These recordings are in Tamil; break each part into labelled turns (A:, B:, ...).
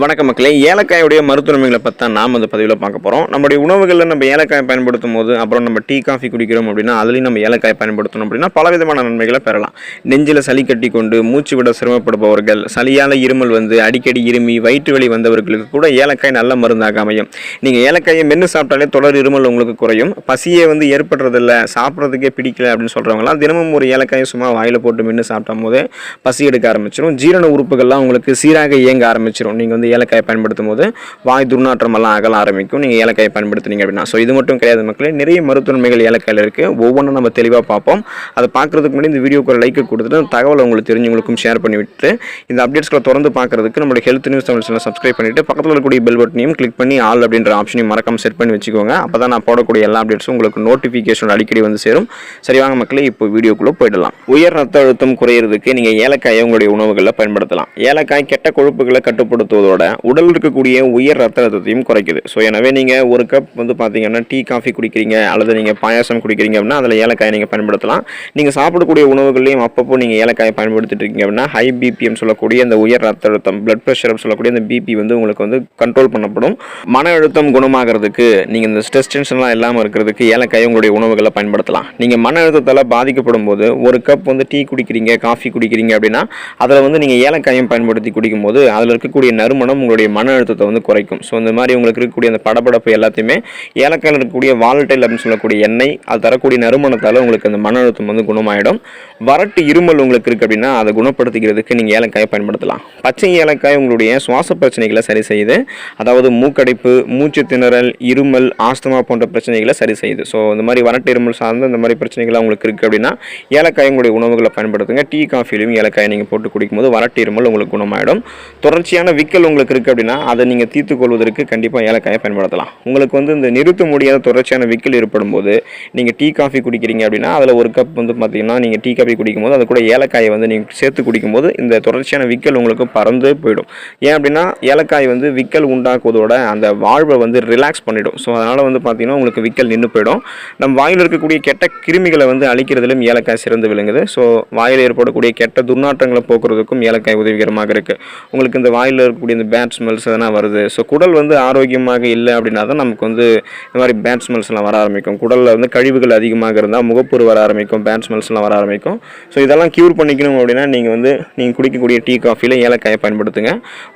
A: வணக்கம் மக்களே. ஏலக்காயுடைய மருத்துவமைகளை பற்றி தான் நாம் அந்த பதிவில் பார்க்க போகிறோம். நம்முடைய உணவுகளில் நம்ம ஏலக்காய் பயன்படுத்தும் போது, அப்புறம் நம்ம டீ காஃபி குடிக்கிறோம் அப்படின்னா அதுலேயும் நம்ம ஏலக்காய் பயன்படுத்தணும் அப்படின்னா பலவிதமான நன்மைகளை பெறலாம். நெஞ்சில் சளி கட்டி கொண்டு மூச்சு விட சிரமப்படுபவர்கள், சளியால் இருமல் வந்து அடிக்கடி இருமி வயிற்று வலி வந்தவர்களுக்கு கூட ஏலக்காய் நல்ல மருந்தாக அமையும். நீங்கள் ஏலக்காயை மென்று சாப்பிட்டாலே தொடர் இருமல் உங்களுக்கு குறையும். பசியை வந்து ஏற்படுறதில்லை, சாப்பிட்றதுக்கே பிடிக்கல அப்படின்னு சொல்கிறவங்களாம் தினமும் ஒரு ஏலக்காயை சும்மா வாயில் போட்டு மென்று சாப்பிடும் போதே பசி எடுக்க ஆரம்பிச்சிடும். ஜீரண உறுப்புகள்லாம் உங்களுக்கு சீராக இயங்க ஆரம்பிச்சிடும். நீங்கள் ஏலக்காய் பயன்படுத்தும் போது வாய் துர்நாற்றம் எல்லாம் அகல ஆரம்பிக்கும் நீங்கள் ஏலக்காய் பயன்படுத்துனீங்க அப்படின்னா. ஸோ இது மட்டும் கிடையாது மக்களே, நிறைய மருத்துவமைகள் ஏலக்காயில் இருக்குது. ஒவ்வொன்றும் நம்ம தெளிவாக பார்ப்போம். அதை பார்க்குறதுக்கு முன்னாடி இந்த வீடியோக்கு ஒரு லைக் கொடுத்துட்டு தகவலை உங்களுக்கு தெரிஞ்சவங்களுக்கும் ஷேர் பண்ணிவிட்டு இந்த அப்டேட்ஸ்களை தொடர்ந்து பார்க்குறதுக்கு நம்மளுடைய health news Tamil channel subscribe பண்ணிவிட்டு பக்கத்தில் இருக்கக்கூடிய பெல் பட்டனையும் கிளிக் பண்ணி ஆல் அப்படின்ற ஆப்ஷனையும் மறக்காம செட் பண்ணி வச்சுக்கோங்க. அப்போ தான் நான் போடக்கூடிய எல்லா அப்டேட்ஸும் உங்களுக்கு நோட்டிஃபிகேஷன் அடிக்கடி வந்து சேரும். சரி வாங்க மக்களே, இப்போ வீடியோக்குள்ளே போயிடலாம். உயர் ரத்த அழுத்தம் குறையிறதுக்கு நீங்கள் ஏலக்காயை உங்களுடைய உணவுகளில் பயன்படுத்தலாம். ஏலக்காய் கெட்ட கொழுப்புகளை கட்டுப்படுத்துவதோட உடல் இருக்கக்கூடிய உயர் ரத்த அழுத்தத்தையும் குறைக்குது. ஸோ எனவே நீங்கள் ஒரு கப் வந்து பார்த்தீங்கன்னா டீ காஃபி குடிக்கிறீங்க அல்லது நீங்கள் பாயாசம் குடிக்கிறீங்க அப்படின்னா அதில் ஏலக்காயை நீங்கள் பயன்படுத்தலாம். நீங்கள் சாப்பிடக்கூடிய உணவுகளையும் அப்பப்போ நீங்கள் ஏலக்காயை பயன்படுத்திட்டு இருக்கீங்க அப்படின்னா ஹை பிபிஎம் சொல்லக்கூடிய அந்த உயர் ரத்த அழுத்தம், பிளட் ப்ரெஷர் சொல்லக்கூடிய அந்த பிபி வந்து உங்களுக்கு வந்து கண்ட்ரோல் பண்ணப்படும். மன அழுத்தம் குணமாகிறதுக்கு, நீங்கள் இந்த ஸ்ட்ரெஸ் டென்ஷன்லாம் இல்லாமல் இருக்கிறதுக்கு ஏலக்காயை உங்களுடைய உணவுகளை பயன்படுத்தலாம். நீங்கள் மன அழுத்தத்தால் பாதிக்கப்படும் போது ஒரு கப் வந்து டீ குடிக்கிறீங்க, காஃபி குடிக்கிறீங்க அப்படின்னா அதில் வந்து நீங்கள் ஏலக்காயும் பயன்படுத்தி குடிக்கும்போது அதில் இருக்கக்கூடிய நறுமணம் உங்களுடைய மன அழுத்தத்தை வந்து குறைக்கும். ஸோ இந்த மாதிரி உங்களுக்கு இருக்கக்கூடிய அந்த படபடப்பு எல்லாத்தையுமே ஏலக்காயில் இருக்கக்கூடிய வாலட்டைல் அப்படின்னு சொல்லக்கூடிய எண்ணெய் அது தரக்கூடிய நறுமணத்தால் உங்களுக்கு அந்த மன அழுத்தம் வந்து குணமாயிடும். வறட்டு இருமல் உங்களுக்கு இருக்குது அப்படின்னா அதை குணப்படுத்திக்கிறதுக்கு நீங்கள் ஏலக்காயை பயன்படுத்தலாம். பச்சை ஏலக்காய் உங்களுடைய சுவாச பிரச்சனைகளை சரி செய்யுது. அதாவது மூக்கடைப்பு, மூச்சு திணறல், இருமல், ஆஸ்துமா போன்ற பிரச்சனைகளை சரி செய்யுது. ஸோ இந்த மாதிரி வறட்டு இருமல் சார்ந்த இந்த மாதிரி பிரச்சனைகள் உங்களுக்கு இருக்குது அப்படின்னா ஏலக்காய் உங்களுடைய உணவுகளை பயன்படுத்துங்க. டீ காஃபிலையும் ஏலக்காயை நீங்கள் போட்டு குடிக்கும்போது வறட்டு இருமல் உங்களுக்கு குணமாயிடும். தொடர்ச்சியான விக்கல் உங்களுக்கு இருக்குது அப்படின்னா அதை நீங்கள் தீர்த்து கொள்வதற்கு கண்டிப்பாக ஏலக்காயை பயன்படுத்தலாம். உங்களுக்கு வந்து இந்த நிறுத்த முடியாத தொடர்ச்சியான விக்கல் ஏற்படும் போது நீங்கள் டீ காஃபி குடிக்கிறீங்க அப்படின்னா அதில் ஒரு கப் வந்து பார்த்தீங்கன்னா நீங்கள் டீ காஃபி குடிக்கும்போது அது கூட ஏலக்காயை வந்து நீங்கள் சேர்த்து குடிக்கும்போது இந்த தொடர்ச்சியான விக்கல் உங்களுக்கு பறந்து போயிடும். ஏன் அப்படின்னா ஏலக்காய் வந்து விக்கல் உண்டாக்குவதோட அந்த வாழ்வை வந்து ரிலாக்ஸ் பண்ணிடும். ஸோ அதனால் வந்து பார்த்தீங்கன்னா உங்களுக்கு விக்கல் நின்று போயிடும். நம்ம வாயில் இருக்கக்கூடிய கெட்ட கிருமிகளை வந்து அழிக்கிறதுலையும் ஏலக்காய் சிறந்து விளங்குது. ஸோ வாயில் ஏற்படக்கூடிய கெட்ட துர்நாற்றங்களை போக்குறதுக்கும் ஏலக்காய் உதவிகரமாக இருக்குது. உங்களுக்கு இந்த வாயில் இருக்கக்கூடிய இந்த பேட் ஸ்மெல்ஸ் எதனால் வருது, ஸோ குடல் வந்து ஆரோக்கியமாக இல்லை அப்படின்னா தான் நமக்கு வந்து இந்த மாதிரி பேட் ஸ்மெல்ஸ்லாம் வர ஆரம்பிக்கும். குடலில் வந்து கழிவுகள் அதிகமாக இருந்தால் முகப்பொரு வர ஆரம்பிக்கும், பேட் ஸ்மெல்ஸ்லாம் வர ஆரம்பிக்கும். ஸோ இதெல்லாம் க்யூர் பண்ணிக்கணும் அப்படின்னா நீங்கள் குடிக்கக்கூடிய டீ காஃபியில் ஏலக்காயை பயன்படுத்துங்க.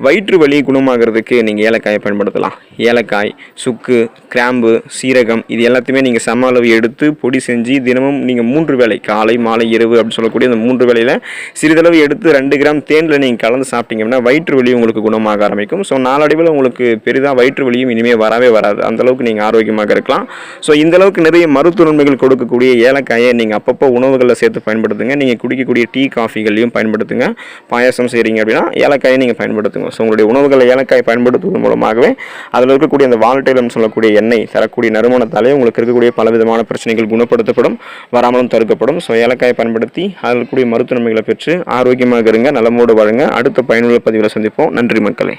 A: வயிற்று வலி குணமாகிறதுக்கு நீங்கள் ஏலக்காயை பயன்படுத்தலாம். ஏலக்காய், சுக்கு, கிராம்பு, சீரகம் இது எல்லாத்தையுமே நீங்கள் சம அளவு எடுத்து பொடி செஞ்சு தினமும் நீங்கள் 3 வேளை காலை மாலை இரவு அப்படின்னு சொல்லக்கூடிய அந்த 3 வேளையில் சிறிதளவு எடுத்து 2 கிராம் தேனில் நீங்கள் கலந்து சாப்பிட்டீங்கன்னா வயிற்று வலி உங்களுக்கு குணமாக ஆரம்பிக்கும். ஸோ நாளடைவில் உங்களுக்கு பெரிதாக வயிற்று வலியும் இனிமேல் வரவே வராது. அந்தளவுக்கு நீங்கள் ஆரோக்கியமாக இருக்கலாம். ஸோ இந்தளவுக்கு நிறைய மருத்துவ நன்மைகள் கொடுக்கக்கூடிய ஏலக்காயை நீங்கள் அப்பப்போ உணவுகளில் சேர்த்து பயன்படுத்துங்க. நீங்கள் குடிக்கக்கூடிய டீ காஃபிகளையும் பயன்படுத்துங்க. பாயாசம் செய்கிறீங்க அப்படின்னா ஏலக்காயை நீங்கள் பயன்படுத்துங்க. ஸோ உங்களுடைய உணவுகளை ஏலக்காயை பயன்படுத்துவதன் மூலமாகவே அதில் இருக்கக்கூடிய அந்த வாலட்டைலம் சொல்லக்கூடிய எண்ணெய் தரக்கூடிய நறுமணத்தாலே உங்களுக்கு இருக்கக்கூடிய பலவிதமான பிரச்சனைகள் குணப்படுத்தப்படும், வராமலும் தடுக்கப்படும். ஸோ ஏலக்காயை பயன்படுத்தி அதில் இருக்கக்கூடிய மருத்துவ நன்மைகளை பெற்று ஆரோக்கியமாக இருங்க, நலமோடு வாழுங்க. அடுத்த பயனுள்ள பதிவில் சந்திப்போம். நன்றி மக்களே.